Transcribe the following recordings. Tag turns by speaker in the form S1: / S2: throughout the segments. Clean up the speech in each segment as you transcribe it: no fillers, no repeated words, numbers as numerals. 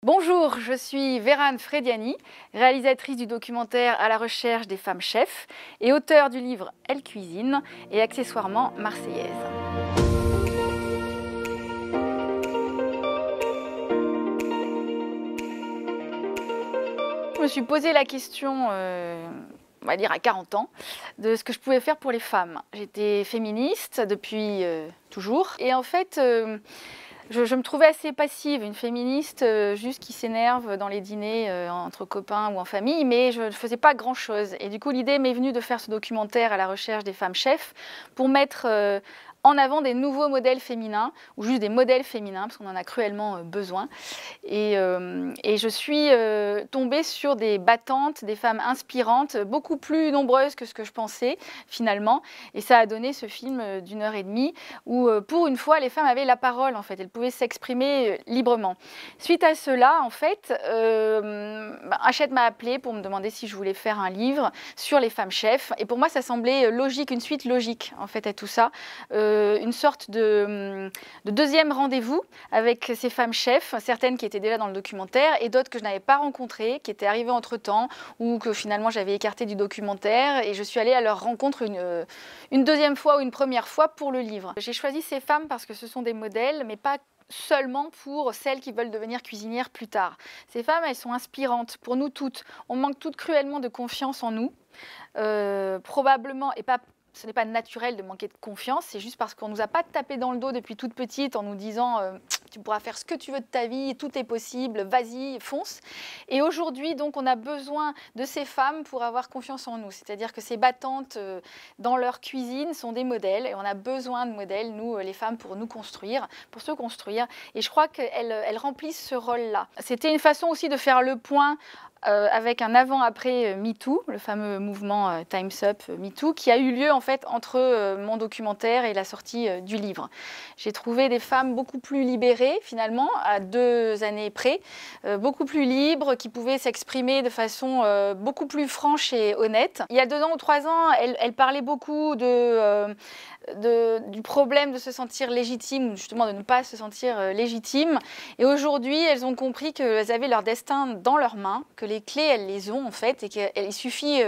S1: Bonjour, je suis Vérane Frediani, réalisatrice du documentaire À la recherche des femmes chefs et auteure du livre Elle cuisine et accessoirement marseillaise. Je me suis posé la question, on va dire à 40 ans, de ce que je pouvais faire pour les femmes. J'étais féministe depuis toujours et en fait, je me trouvais assez passive, une féministe juste qui s'énerve dans les dîners entre copains ou en famille, mais je ne faisais pas grand-chose. Et du coup, l'idée m'est venue de faire ce documentaire à la recherche des femmes chefs pour mettre en avant des nouveaux modèles féminins, ou juste des modèles féminins, parce qu'on en a cruellement besoin. Et je suis tombée sur des battantes, des femmes inspirantes, beaucoup plus nombreuses que ce que je pensais, finalement. Et ça a donné ce film d'1 h 30, où pour une fois, les femmes avaient la parole, en fait. Elles pouvaient s'exprimer librement. Suite à cela, en fait, Hachette m'a appelée pour me demander si je voulais faire un livre sur les femmes chefs. Et pour moi, ça semblait logique, une suite logique, en fait, à tout ça. Une sorte de deuxième rendez-vous avec ces femmes chefs, certaines qui étaient déjà dans le documentaire et d'autres que je n'avais pas rencontrées, qui étaient arrivées entre-temps ou que finalement j'avais écartées du documentaire, et je suis allée à leur rencontre une deuxième fois ou une première fois pour le livre. J'ai choisi ces femmes parce que ce sont des modèles, mais pas seulement pour celles qui veulent devenir cuisinières plus tard. Ces femmes, elles sont inspirantes pour nous toutes. On manque toutes cruellement de confiance en nous, probablement, et pas... Ce n'est pas naturel de manquer de confiance, c'est juste parce qu'on ne nous a pas tapé dans le dos depuis toute petite en nous disant tu pourras faire ce que tu veux de ta vie, tout est possible, vas-y, fonce. Et aujourd'hui, donc, on a besoin de ces femmes pour avoir confiance en nous. C'est-à-dire que ces battantes dans leur cuisine sont des modèles et on a besoin de modèles, nous, les femmes, pour nous construire, pour se construire. Et je crois qu'elles remplissent ce rôle-là. C'était une façon aussi de faire le point avec un avant-après MeToo, le fameux mouvement Time's Up MeToo, qui a eu lieu en fait entre mon documentaire et la sortie du livre. J'ai trouvé des femmes beaucoup plus libérées finalement, à 2 années près, beaucoup plus libres, qui pouvaient s'exprimer de façon beaucoup plus franche et honnête. Il y a 2 ans ou 3 ans, elles parlaient beaucoup du problème de se sentir légitime, ou justement de ne pas se sentir légitime. Et aujourd'hui, elles ont compris qu'elles avaient leur destin dans leurs mains, que les clés, elles les ont en fait, et qu'il suffit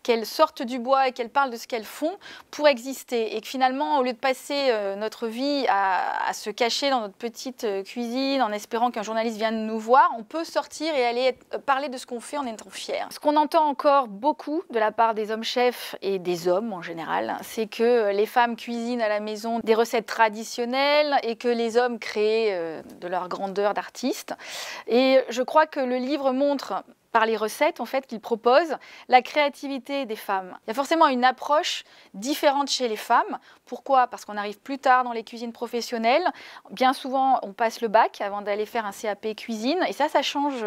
S1: qu'elles sortent du bois et qu'elles parlent de ce qu'elles font pour exister. Et que finalement, au lieu de passer notre vie à se cacher dans notre petite cuisine en espérant qu'un journaliste vienne nous voir, on peut sortir et aller parler de ce qu'on fait en étant fier. Ce qu'on entend encore beaucoup de la part des hommes chefs et des hommes en général, c'est que les femmes cuisinent à la maison des recettes traditionnelles et que les hommes créent de leur grandeur d'artistes. Et je crois que le livre montre, par les recettes en fait qu'il propose, la créativité des femmes. Il y a forcément une approche différente chez les femmes. Pourquoi? Parce qu'on arrive plus tard dans les cuisines professionnelles. Bien souvent, on passe le bac avant d'aller faire un CAP cuisine. Et ça change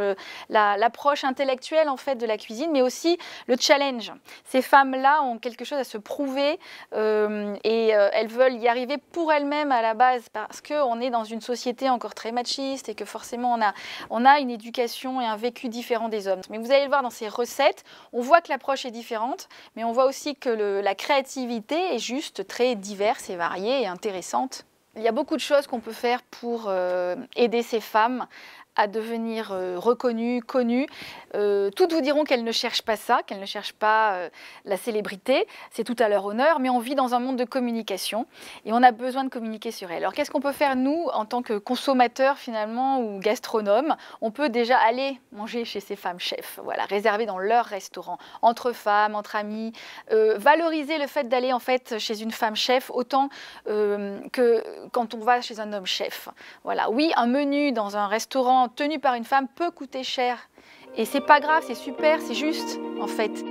S1: l'approche intellectuelle en fait de la cuisine, mais aussi le challenge. Ces femmes-là ont quelque chose à se prouver et elles veulent y arriver pour elles-mêmes à la base, parce qu'on est dans une société encore très machiste et que forcément on a une éducation et un vécu différent des hommes. Mais vous allez le voir dans ces recettes, on voit que l'approche est différente, mais on voit aussi que la créativité est juste très diverse et variée et intéressante. Il y a beaucoup de choses qu'on peut faire pour aider ces femmes à devenir reconnues, connues. Toutes vous diront qu'elles ne cherchent pas ça, qu'elles ne cherchent pas la célébrité. C'est tout à leur honneur, mais on vit dans un monde de communication et on a besoin de communiquer sur elles. Alors qu'est-ce qu'on peut faire, nous, en tant que consommateurs finalement ou gastronomes? On peut déjà aller manger chez ces femmes chefs, voilà, réserver dans leur restaurant, entre femmes, entre amis, valoriser le fait d'aller en fait chez une femme chef autant que quand on va chez un homme chef. Voilà, oui, un menu dans un restaurant tenu par une femme peut coûter cher. Et c'est pas grave, c'est super, c'est juste en fait.